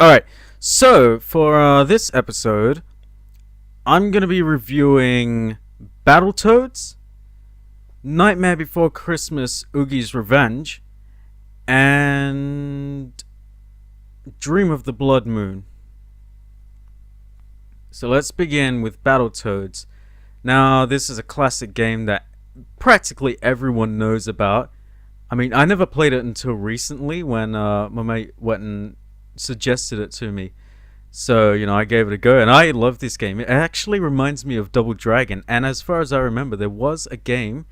Alright, so for this episode, I'm going to be reviewing Battletoads, Nightmare Before Christmas, Oogie's Revenge, and Dream of the Blood Moon. So let's begin with Battletoads. Now, this is a classic game that practically everyone knows about. I mean, I never played it until recently when my mate went and suggested it to me. So, I gave it a go, and I love this game. It actually reminds me of Double Dragon, and as far as I remember, there was a game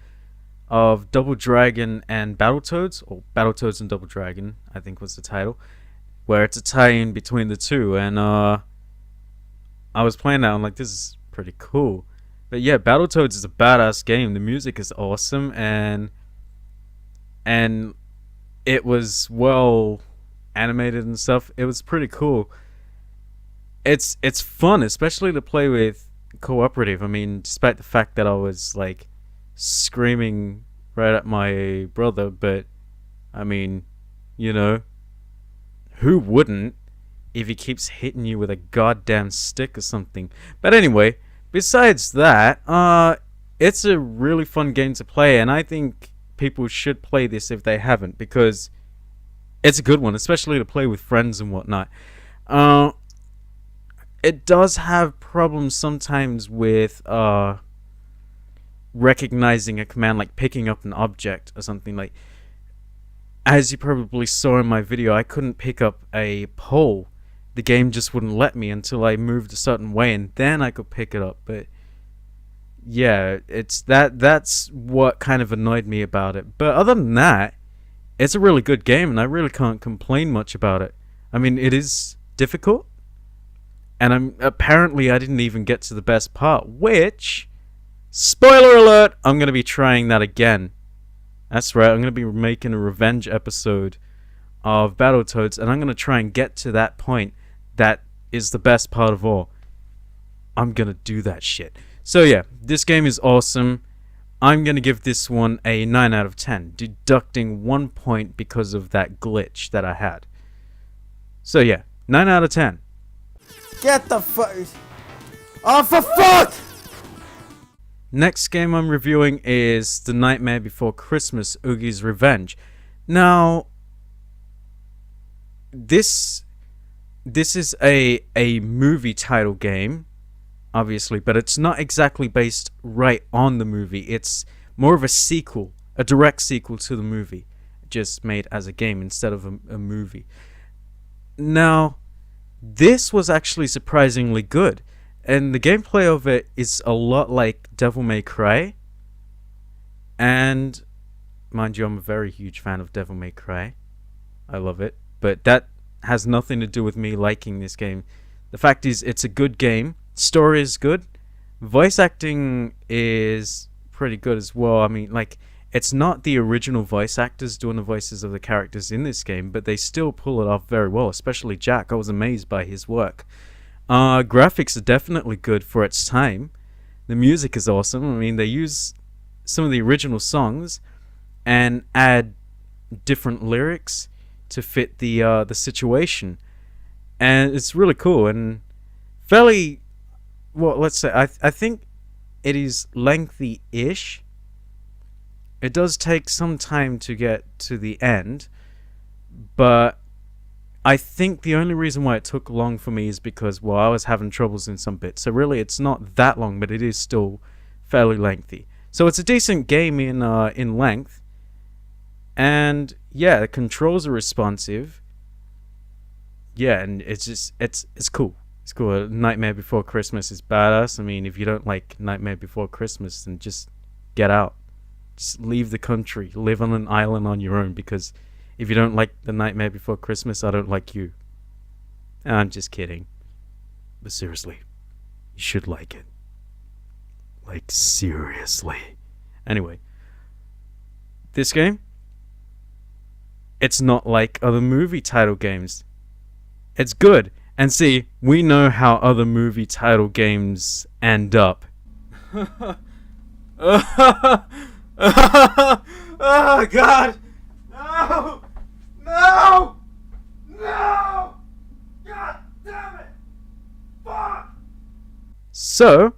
of Double Dragon and Battletoads, or Battletoads and Double Dragon, I think was the title, where it's a tie-in between the two, and I was playing that, I'm like, this is pretty cool. But yeah, Battletoads is a badass game. The music is awesome, and it was well animated and stuff. It was pretty cool. It's fun, especially to play with cooperative. I mean, despite the fact that I was like screaming right at my brother, but I mean, who wouldn't if he keeps hitting you with a goddamn stick or something? But anyway, besides that, it's a really fun game to play, and I think people should play this if they haven't, because it's a good one, especially to play with friends and whatnot. It does have problems sometimes with recognizing a command, like picking up an object or something. Like, as you probably saw in my video, I couldn't pick up a pole. The game just wouldn't let me until I moved a certain way, and then I could pick it up. But yeah, that's what kind of annoyed me about it. But other than that, it's a really good game, and I really can't complain much about it. I mean, it is difficult, and apparently I didn't even get to the best part, which, spoiler alert, I'm going to be trying that again. That's right, I'm going to be making a revenge episode of Battletoads, and I'm going to try and get to that point that is the best part of all. I'm going to do that shit. So yeah, this game is awesome. I'm going to give this one a 9 out of 10, deducting 1 point because of that glitch that I had. So yeah, 9 out of 10. Get the fuck. Oh, for fuck! Next game I'm reviewing is The Nightmare Before Christmas, Oogie's Revenge. Now, this is a movie title game, obviously, but it's not exactly based right on the movie. It's more of a sequel, a direct sequel to the movie, just made as a game instead of a movie. Now, this was actually surprisingly good, and the gameplay of it is a lot like Devil May Cry. And mind you, I'm a very huge fan of Devil May Cry. I love it, but that has nothing to do with me liking this game. The fact is, it's a good game. Story is good. Voice acting is pretty good as well. I mean, like, it's not the original voice actors doing the voices of the characters in this game, but they still pull it off very well, especially Jack. I was amazed by his work. Graphics are definitely good for its time. The music is awesome. I mean, they use some of the original songs and add different lyrics to fit the situation, and it's really cool and fairly, well, let's say I think it is lengthy-ish. It does take some time to get to the end, but I think the only reason why it took long for me is because, well, I was having troubles in some bits. So really, it's not that long, but it is still fairly lengthy. So it's a decent game in length, and yeah, the controls are responsive. Yeah, and it's just it's cool. It's cool. Nightmare Before Christmas is badass. I mean, if you don't like Nightmare Before Christmas, then just get out. Just leave the country. Live on an island on your own, because if you don't like The Nightmare Before Christmas, I don't like you. I'm just kidding. But seriously, you should like it. Like, seriously. Anyway, this game, it's not like other movie title games. It's good. And see, we know how other movie title games end up. Oh, God! No! No! No! God! So,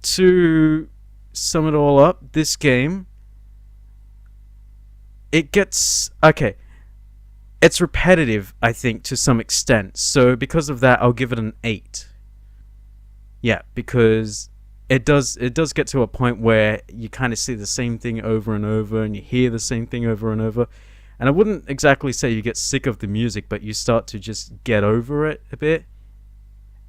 to sum it all up, this game, it gets... Okay, it's repetitive, I think, to some extent. So, because of that, I'll give it an 8. Yeah, because it does get to a point where you kind of see the same thing over and over, and you hear the same thing over and over. And I wouldn't exactly say you get sick of the music, but you start to just get over it a bit.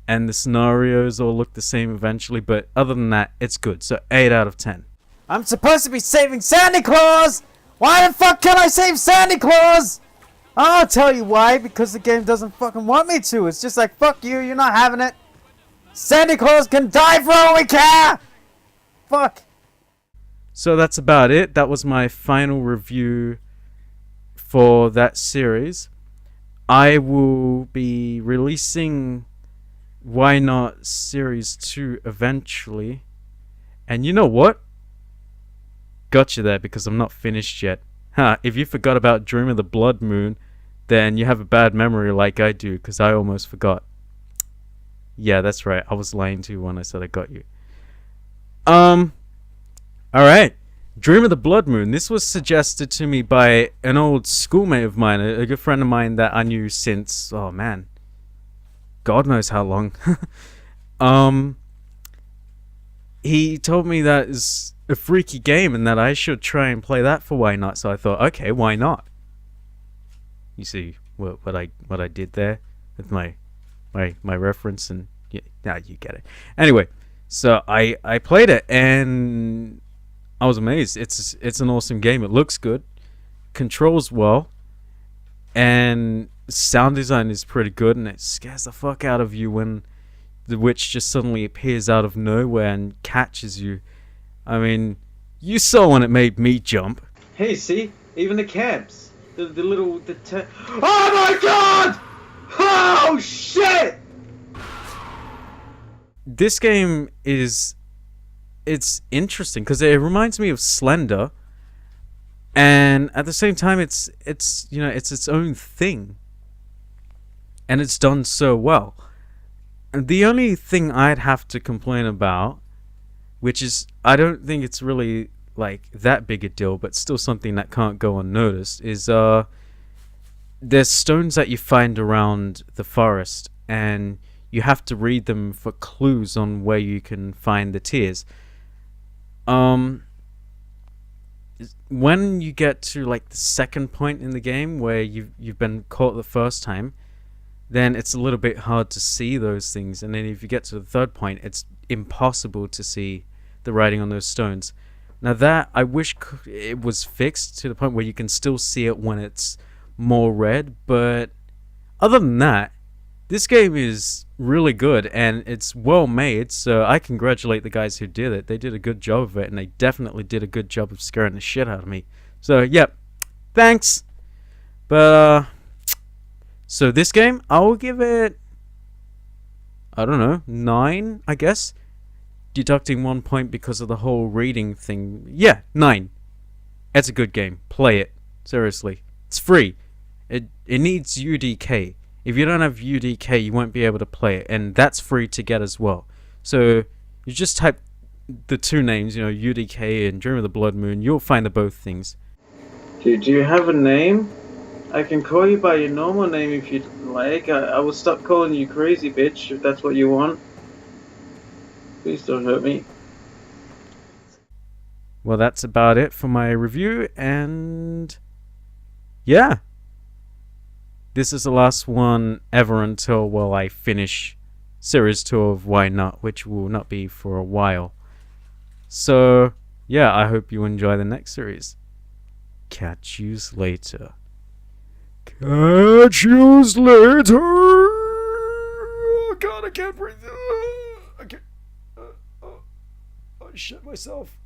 And the scenarios all look the same eventually, but other than that, it's good. So 8 out of 10. I'm supposed to be saving Santa Claus! Why the fuck can't I save Santa Claus? I'll tell you why, because the game doesn't fucking want me to. It's just like, fuck you, you're not having it. Santa Claus can die for all we care! Fuck. So that's about it. That was my final review for that series. I will be releasing Why Not Series 2 eventually. And you know what? Got you there, because I'm not finished yet. If you forgot about Dream of the Blood Moon, then you have a bad memory like I do, because I almost forgot. Yeah, that's right. I was lying to you when I said I got you. Alright. Dream of the Blood Moon. This was suggested to me by an old schoolmate of mine, a good friend of mine that I knew since, oh man, God knows how long. He told me that is a freaky game and that I should try and play that for Why Not. So I thought, okay, why not? You see what I did there with my reference, and yeah, now you get it. Anyway, so I played it and I was amazed. It's an awesome game. It looks good, controls well, and sound design is pretty good, and it scares the fuck out of you when the witch just suddenly appears out of nowhere and catches you. I mean, you saw when it made me jump. Hey, see? Even the cabs. Oh my god! Oh shit! This game it's interesting because it reminds me of Slender, and at the same time it's its own thing, and it's done so well. And the only thing I'd have to complain about, which is I don't think it's really like that big a deal, but still something that can't go unnoticed, is there's stones that you find around the forest, and you have to read them for clues on where you can find the tears. When you get to like the second point in the game where you've been caught the first time, then it's a little bit hard to see those things, and then if you get to the third point, it's impossible to see the writing on those stones. Now that I wish it was fixed to the point where you can still see it when it's more red, but other than that, this game is really good and it's well made, so I congratulate the guys who did it. They did a good job of it, and they definitely did a good job of scaring the shit out of me. So yep, thanks. But so this game, I'll give it, I don't know, 9, I guess. Deducting 1 point because of the whole reading thing. Yeah, 9. It's a good game. Play it. Seriously. It's free. It needs UDK. If you don't have UDK, you won't be able to play it. And that's free to get as well. So you just type the two names, UDK and Dream of the Blood Moon. You'll find the both things. Do you have a name? I can call you by your normal name if you'd like. I will stop calling you crazy bitch if that's what you want. Please don't hurt me. Well, that's about it for my review, and yeah. This is the last one ever until, well, I finish Series 2 of Why Not, which will not be for a while. So, yeah, I hope you enjoy the next series. Catch yous later. Catch yous later! Oh god, I can't breathe. I can't. I shit myself.